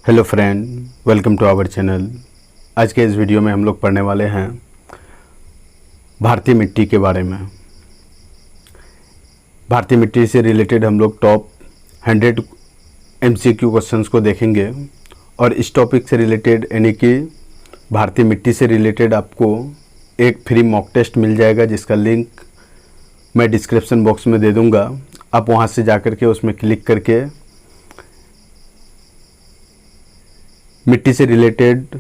Hello friend, welcome to our channel. आज के इस वीडियो में हम लोग पढ़ने वाले हैं भारतीय मिट्टी के बारे में। भारतीय मिट्टी से रिलेटेड हम लोग टॉप 100 MCQ क्वेश्चंस को देखेंगे और इस टॉपिक से रिलेटेड यानी कि भारतीय मिट्टी से रिलेटेड आपको एक फ्री मॉक टेस्ट मिल जाएगा, जिसका लिंक मैं डिस्क्रिप्शन बॉक्स में दे दूँगा। आप वहाँ से जा कर के उसमें क्लिक करके मिट्टी से रिलेटेड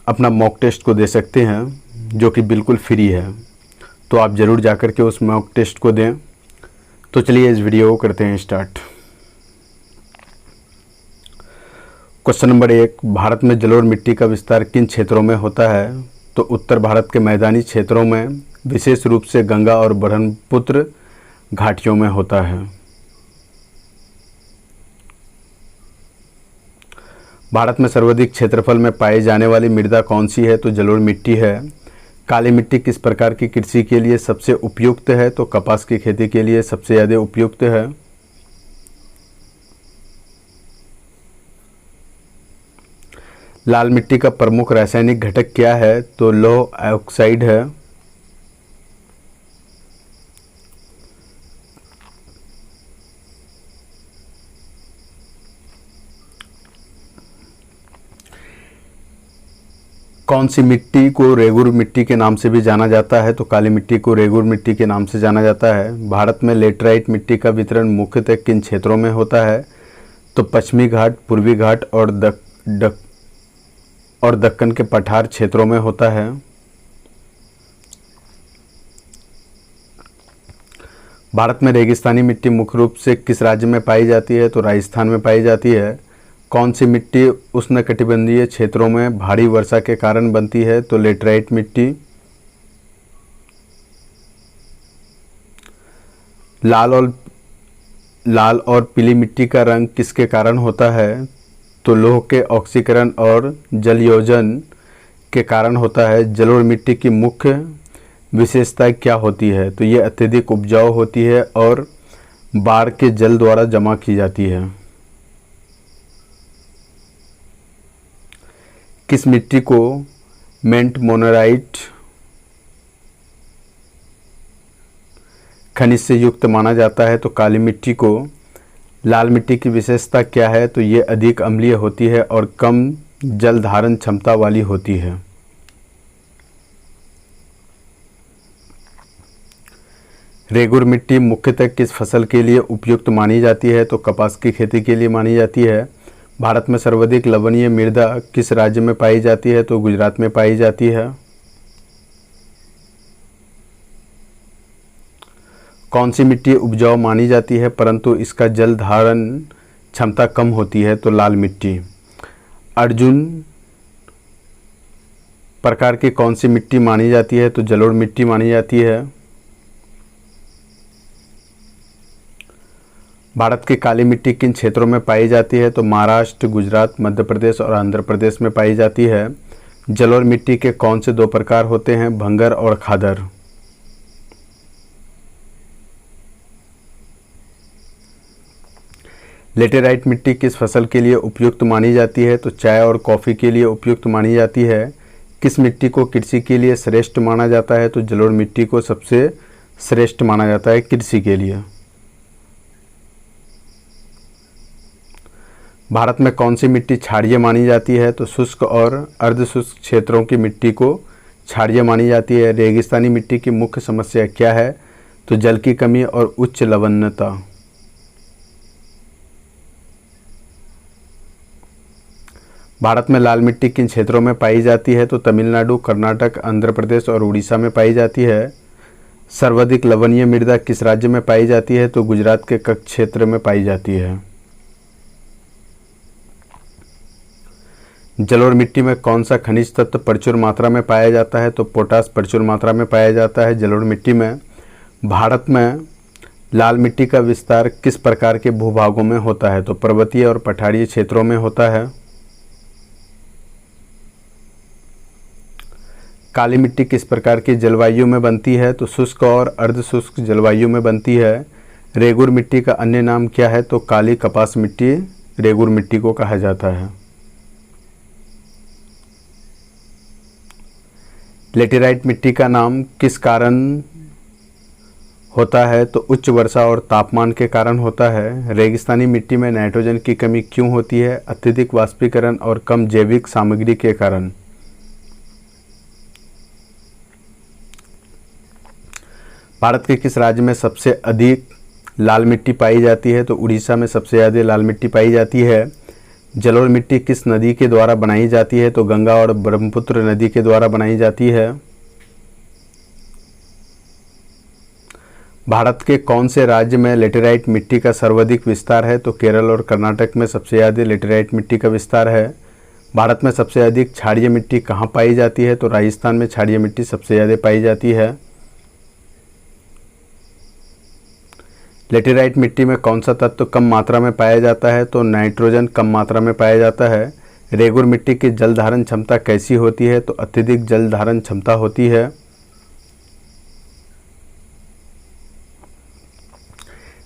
अपना मॉक टेस्ट को दे सकते हैं, जो कि बिल्कुल फ्री है। तो आप ज़रूर जा कर के उस मॉक टेस्ट को दें। तो चलिए इस वीडियो को करते हैं स्टार्ट। क्वेश्चन नंबर 1, भारत में जलोढ़ मिट्टी का विस्तार किन क्षेत्रों में होता है? तो उत्तर भारत के मैदानी क्षेत्रों में, विशेष रूप से गंगा और ब्रह्मपुत्र घाटियों में होता है। भारत में सर्वाधिक क्षेत्रफल में पाई जाने वाली मृदा कौन सी है? तो जलोढ़ मिट्टी है। काली मिट्टी किस प्रकार की कृषि के लिए सबसे उपयुक्त है? तो कपास की खेती के लिए सबसे ज़्यादा उपयुक्त है। लाल मिट्टी का प्रमुख रासायनिक घटक क्या है? तो लौह ऑक्साइड है। कौन सी मिट्टी को रेगुर मिट्टी के नाम से भी जाना जाता है? तो काली मिट्टी को रेगुर मिट्टी के नाम से जाना जाता है। भारत में लेटराइट मिट्टी का वितरण मुख्यतः किन क्षेत्रों में होता है? तो पश्चिमी घाट, पूर्वी घाट और दक्कन के पठार क्षेत्रों में होता है। भारत में रेगिस्तानी मिट्टी मुख्य रूप से किस राज्य में पाई जाती है? तो राजस्थान में पाई जाती है। कौन सी मिट्टी उष्णकटिबंधीय क्षेत्रों में भारी वर्षा के कारण बनती है? तो लेटराइट मिट्टी। लाल और पीली मिट्टी का रंग किसके कारण होता है? तो लौह के ऑक्सीकरण और जलयोजन के कारण होता है। जलोढ़ मिट्टी की मुख्य विशेषता क्या होती है? तो ये अत्यधिक उपजाऊ होती है और बाढ़ के जल द्वारा जमा की जाती है। किस मिट्टी को मेंटमोनाराइट खनिज से युक्त माना जाता है? तो काली मिट्टी को। लाल मिट्टी की विशेषता क्या है? तो ये अधिक अम्लीय होती है और कम जल धारण क्षमता वाली होती है। रेगुर मिट्टी मुख्यतः किस फसल के लिए उपयुक्त मानी जाती है? तो कपास की खेती के लिए मानी जाती है। भारत में सर्वाधिक लवणीय मृदा किस राज्य में पाई जाती है? तो गुजरात में पाई जाती है। कौन सी मिट्टी उपजाऊ मानी जाती है परंतु इसका जल धारण क्षमता कम होती है? तो लाल मिट्टी। अर्जुन प्रकार की कौन सी मिट्टी मानी जाती है? तो जलोढ़ मिट्टी मानी जाती है। भारत की काली मिट्टी किन क्षेत्रों में पाई जाती है? तो महाराष्ट्र, गुजरात, मध्य प्रदेश और आंध्र प्रदेश में पाई जाती है। जलोढ़ मिट्टी के कौन से 2 प्रकार होते हैं? भंगर और खादर। लेटेराइट मिट्टी किस फसल के लिए उपयुक्त मानी जाती है? तो चाय और कॉफ़ी के लिए उपयुक्त मानी जाती है। किस मिट्टी को कृषि के लिए श्रेष्ठ माना जाता है? तो जलोढ़ मिट्टी को सबसे श्रेष्ठ माना जाता है कृषि के लिए। भारत में कौन सी मिट्टी क्षारीय मानी जाती है? तो शुष्क और अर्धशुष्क क्षेत्रों की मिट्टी को क्षारीय मानी जाती है। रेगिस्तानी मिट्टी की मुख्य समस्या क्या है? तो जल की कमी और उच्च लवणता। भारत में लाल मिट्टी किन क्षेत्रों में पाई जाती है? तो तमिलनाडु, कर्नाटक, आंध्र प्रदेश और उड़ीसा में पाई जाती है। सर्वाधिक लवणीय मृदा किस राज्य में पाई जाती है? तो गुजरात के कच्छ क्षेत्र में पाई जाती है। जलोढ़ मिट्टी में कौन सा खनिज तत्व प्रचुर मात्रा में पाया जाता है? तो पोटास प्रचुर मात्रा में पाया जाता है जलोढ़ मिट्टी में। भारत में लाल मिट्टी का विस्तार किस प्रकार के भूभागों में होता है? तो पर्वतीय और पठारीय क्षेत्रों में होता है। काली मिट्टी किस प्रकार की जलवायु में बनती है? तो शुष्क और अर्धशुष्क जलवायु में बनती है। रेगुर मिट्टी का अन्य नाम क्या है? तो काली कपास मिट्टी रेगुर मिट्टी को कहा जाता है। लेटेराइट मिट्टी का नाम किस कारण होता है? तो उच्च वर्षा और तापमान के कारण होता है। रेगिस्तानी मिट्टी में नाइट्रोजन की कमी क्यों होती है? अत्यधिक वाष्पीकरण और कम जैविक सामग्री के कारण। भारत के किस राज्य में सबसे अधिक लाल मिट्टी पाई जाती है? तो उड़ीसा में सबसे ज़्यादा लाल मिट्टी पाई जाती है। जलोढ़ मिट्टी किस नदी के द्वारा बनाई जाती है? तो गंगा और ब्रह्मपुत्र नदी के द्वारा बनाई जाती है। भारत के कौन से राज्य में लेटेराइट मिट्टी का सर्वाधिक विस्तार है? तो केरल और कर्नाटक में सबसे ज़्यादा लेटेराइट मिट्टी का विस्तार है। भारत में सबसे अधिक क्षारीय मिट्टी कहाँ पाई जाती है? तो राजस्थान में क्षारीय मिट्टी सबसे ज़्यादा पाई जाती है। लेटेराइट मिट्टी में कौन सा तत्व कम मात्रा में पाया जाता है? तो नाइट्रोजन कम मात्रा में पाया जाता है। रेगुर मिट्टी की जल धारण क्षमता कैसी होती है? तो अत्यधिक जल धारण क्षमता होती है।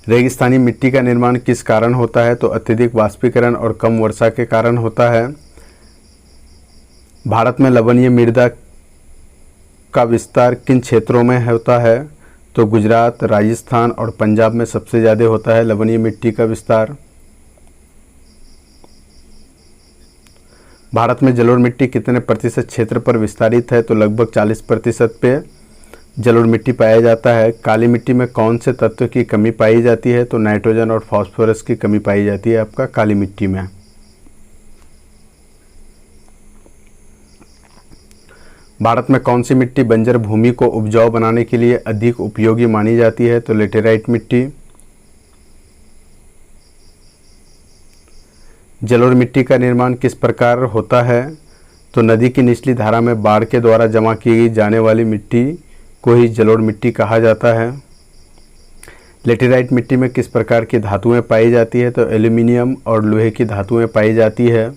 रेगिस्तानी मिट्टी का निर्माण किस कारण होता है? तो अत्यधिक वाष्पीकरण और कम वर्षा के कारण होता है। भारत में लवणीय मृदा का विस्तार किन क्षेत्रों में होता है? तो गुजरात, राजस्थान और पंजाब में सबसे ज़्यादा होता है लवणीय मिट्टी का विस्तार। भारत में जलोढ़ मिट्टी कितने प्रतिशत क्षेत्र पर विस्तारित है? तो लगभग 40% पे जलोढ़ मिट्टी पाया जाता है। काली मिट्टी में कौन से तत्व की कमी पाई जाती है? तो नाइट्रोजन और फास्फोरस की कमी पाई जाती है आपका काली मिट्टी में। भारत में कौन सी मिट्टी बंजर भूमि को उपजाऊ बनाने के लिए अधिक उपयोगी मानी जाती है? तो लेटेराइट मिट्टी। जलोढ़ मिट्टी का निर्माण किस प्रकार होता है? तो नदी की निचली धारा में बाढ़ के द्वारा जमा की जाने वाली मिट्टी को ही जलोढ़ मिट्टी कहा जाता है। लेटेराइट मिट्टी में किस प्रकार की धातुएं पाई जाती है? तो एल्यूमिनियम और लोहे की धातुएं पाई जाती है।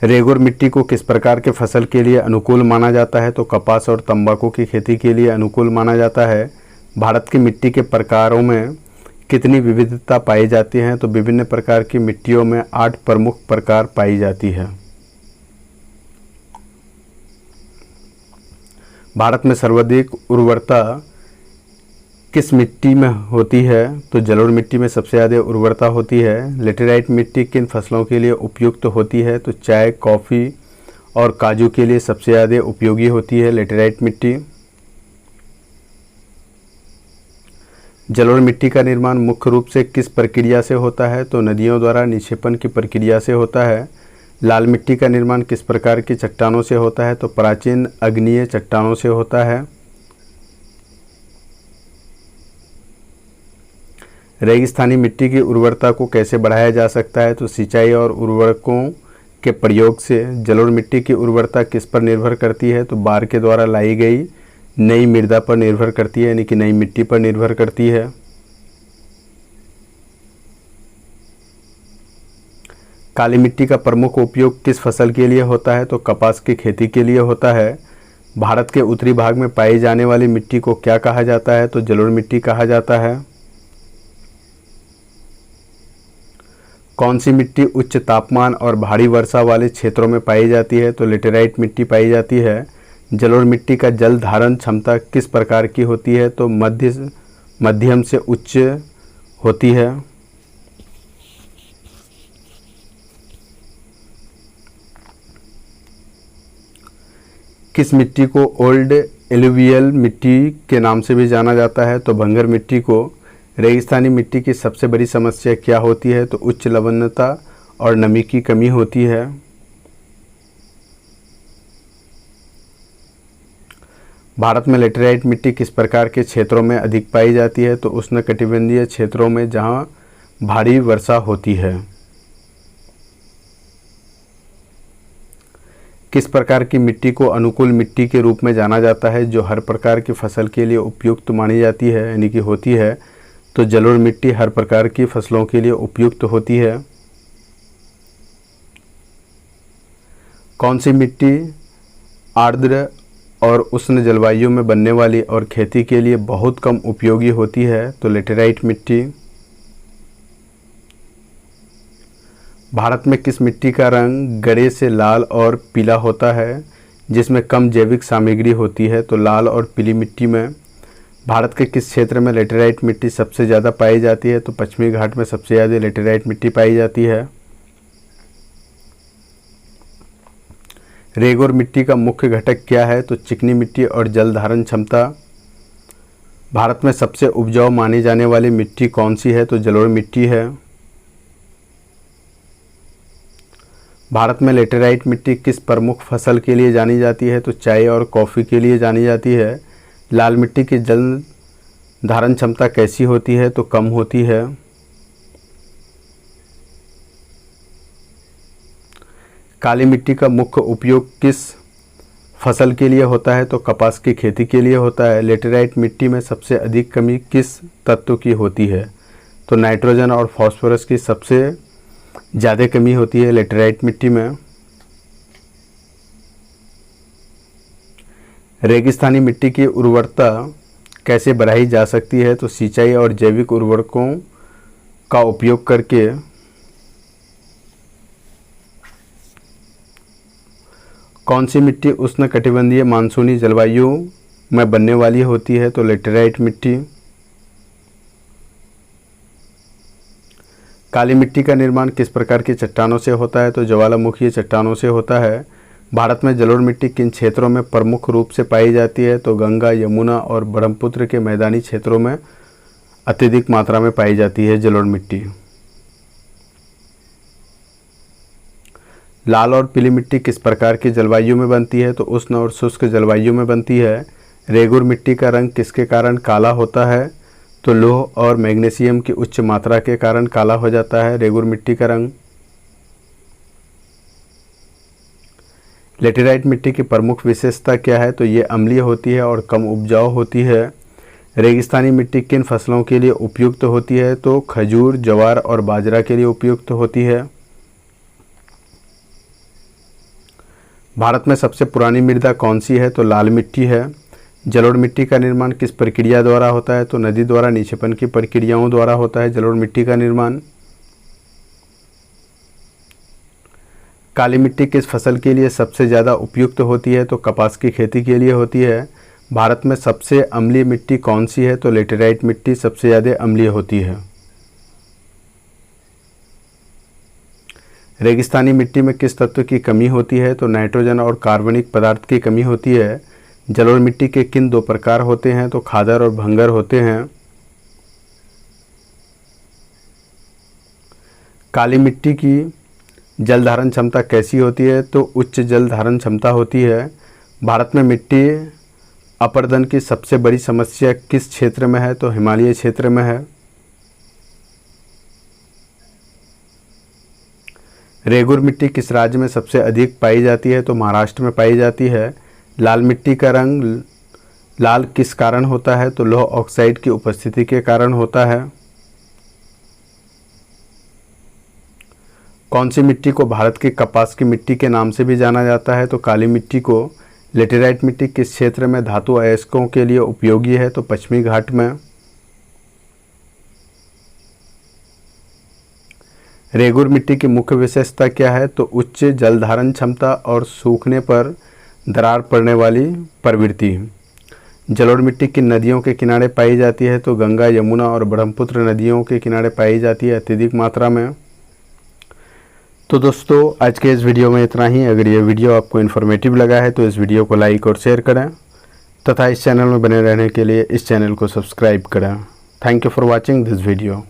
रेगुर मिट्टी को किस प्रकार के फसल के लिए अनुकूल माना जाता है? तो कपास और तंबाकू की खेती के लिए अनुकूल माना जाता है। भारत की मिट्टी के प्रकारों में कितनी विविधता पाई जाती है? तो विभिन्न प्रकार की मिट्टियों में 8 प्रमुख प्रकार पाई जाती है। भारत में सर्वाधिक उर्वरता किस मिट्टी में होती है? तो जलोढ़ मिट्टी में सबसे ज़्यादा उर्वरता होती है। लेटेराइट मिट्टी किन फसलों के लिए उपयुक्त होती है? तो चाय, कॉफ़ी और काजू के लिए सबसे ज़्यादा उपयोगी होती है लेटेराइट मिट्टी। जलोढ़ मिट्टी का निर्माण मुख्य रूप से किस प्रक्रिया से होता है? तो नदियों द्वारा निक्षेपण की प्रक्रिया से होता है। लाल मिट्टी का निर्माण किस प्रकार की चट्टानों से होता है? तो प्राचीन आग्नेय चट्टानों से होता है। रेगिस्तानी मिट्टी की उर्वरता को कैसे बढ़ाया जा सकता है? तो सिंचाई और उर्वरकों के प्रयोग से। जलोढ़ मिट्टी की उर्वरता किस पर निर्भर करती है? तो बाढ़ के द्वारा लाई गई नई मृदा पर निर्भर करती है, यानी कि नई मिट्टी पर निर्भर करती है। काली मिट्टी का प्रमुख उपयोग किस फसल के लिए होता है? तो कपास की खेती के लिए होता है। भारत के उत्तरी भाग में पाई जाने वाली मिट्टी को क्या कहा जाता है? तो जलोढ़ मिट्टी कहा जाता है। कौन सी मिट्टी उच्च तापमान और भारी वर्षा वाले क्षेत्रों में पाई जाती है? तो लेटेराइट मिट्टी पाई जाती है। जलोढ़ मिट्टी का जल धारण क्षमता किस प्रकार की होती है? तो मध्यम से उच्च होती है। किस मिट्टी को ओल्ड एलुवियल मिट्टी के नाम से भी जाना जाता है? तो भंगर मिट्टी को। रेगिस्तानी मिट्टी की सबसे बड़ी समस्या क्या होती है? तो उच्च लवणता और नमी की कमी होती है। भारत में लेटेराइट मिट्टी किस प्रकार के क्षेत्रों में अधिक पाई जाती है? तो उष्णकटिबंधीय क्षेत्रों में जहां भारी वर्षा होती है। किस प्रकार की मिट्टी को अनुकूल मिट्टी के रूप में जाना जाता है, जो हर प्रकार की फसल के लिए उपयुक्त मानी जाती है, यानी कि होती है? तो जलोढ़ मिट्टी हर प्रकार की फसलों के लिए उपयुक्त होती है। कौन सी मिट्टी आर्द्र और उष्ण जलवायु में बनने वाली और खेती के लिए बहुत कम उपयोगी होती है? तो लेटेराइट मिट्टी। भारत में किस मिट्टी का रंग गरे से लाल और पीला होता है, जिसमें कम जैविक सामग्री होती है? तो लाल और पीली मिट्टी में। भारत के किस क्षेत्र में लेटेराइट मिट्टी सबसे ज़्यादा पाई जाती है? तो पश्चिमी घाट में सबसे ज़्यादा लेटेराइट मिट्टी पाई जाती है। रेगोर मिट्टी का मुख्य घटक क्या है? तो चिकनी मिट्टी और जल धारण क्षमता। भारत में सबसे उपजाऊ मानी जाने वाली मिट्टी कौन सी है? तो जलोढ़ मिट्टी है। भारत में लेटेराइट मिट्टी किस प्रमुख फसल के लिए जानी जाती है? तो चाय और कॉफ़ी के लिए जानी जाती है। लाल मिट्टी की जल धारण क्षमता कैसी होती है? तो कम होती है। काली मिट्टी का मुख्य उपयोग किस फसल के लिए होता है? तो कपास की खेती के लिए होता है। लेटेराइट मिट्टी में सबसे अधिक कमी किस तत्व की होती है? तो नाइट्रोजन और फास्फोरस की सबसे ज़्यादा कमी होती है लेटेराइट मिट्टी में। रेगिस्तानी मिट्टी की उर्वरता कैसे बढ़ाई जा सकती है? तो सिंचाई और जैविक उर्वरकों का उपयोग करके। कौन सी मिट्टी उष्णकटिबंधीय मानसूनी जलवायु में बनने वाली होती है? तो लेटेराइट मिट्टी। काली मिट्टी का निर्माण किस प्रकार की चट्टानों से होता है? तो ज्वालामुखी चट्टानों से होता है। भारत में जलोढ़ मिट्टी किन क्षेत्रों में प्रमुख रूप से पाई जाती है? तो गंगा, यमुना और ब्रह्मपुत्र के मैदानी क्षेत्रों में अत्यधिक मात्रा में पाई जाती है जलोढ़ मिट्टी। लाल और पीली मिट्टी किस प्रकार की जलवायु में बनती है? तो उष्ण और शुष्क जलवायु में बनती है। रेगुर मिट्टी का रंग किसके कारण काला होता है? तो लौह और मैग्नीशियम की उच्च मात्रा के कारण काला हो जाता है रेगुर मिट्टी का रंग। लेटेराइट मिट्टी की प्रमुख विशेषता क्या है? तो ये अम्लीय होती है और कम उपजाऊ होती है। रेगिस्तानी मिट्टी किन फसलों के लिए उपयुक्त होती है? तो खजूर, ज्वार और बाजरा के लिए उपयुक्त होती है। भारत में सबसे पुरानी मृदा कौन सी है? तो लाल मिट्टी है। जलोढ़ मिट्टी का निर्माण किस प्रक्रिया द्वारा होता है? तो नदी द्वारा निक्षेपण की प्रक्रियाओं द्वारा होता है जलोढ़ मिट्टी का निर्माण। काली मिट्टी किस फसल के लिए सबसे ज़्यादा उपयुक्त होती है? तो कपास की खेती के लिए होती है। भारत में सबसे अम्लीय मिट्टी कौन सी है? तो लेटेराइट मिट्टी सबसे ज़्यादा अम्लीय होती है। रेगिस्तानी मिट्टी में किस तत्व की कमी होती है? तो नाइट्रोजन और कार्बनिक पदार्थ की कमी होती है। जलोढ़ मिट्टी के किन दो प्रकार होते हैं? तो खादर और भंगर होते हैं। काली मिट्टी की जल धारण क्षमता कैसी होती है? तो उच्च जल धारण क्षमता होती है। भारत में मिट्टी अपरदन की सबसे बड़ी समस्या किस क्षेत्र में है? तो हिमालय क्षेत्र में है। रेगुर मिट्टी किस राज्य में सबसे अधिक पाई जाती है? तो महाराष्ट्र में पाई जाती है। लाल मिट्टी का रंग लाल किस कारण होता है? तो लौह ऑक्साइड की उपस्थिति के कारण होता है। कौन सी मिट्टी को भारत की कपास की मिट्टी के नाम से भी जाना जाता है? तो काली मिट्टी को। लेटेराइट मिट्टी किस क्षेत्र में धातु अयस्कों के लिए उपयोगी है? तो पश्चिमी घाट में। रेगुर मिट्टी की मुख्य विशेषता क्या है? तो उच्च जल धारण क्षमता और सूखने पर दरार पड़ने वाली प्रवृत्ति। जलोढ़ मिट्टी किन नदियों के किनारे पाई जाती है? तो गंगा, यमुना और ब्रह्मपुत्र नदियों के किनारे पाई जाती है अत्यधिक मात्रा में। तो दोस्तों आज के इस वीडियो में इतना ही। अगर ये वीडियो आपको इन्फॉर्मेटिव लगा है तो इस वीडियो को लाइक और शेयर करें तथा इस चैनल में बने रहने के लिए इस चैनल को सब्सक्राइब करें। Thank you for watching this video.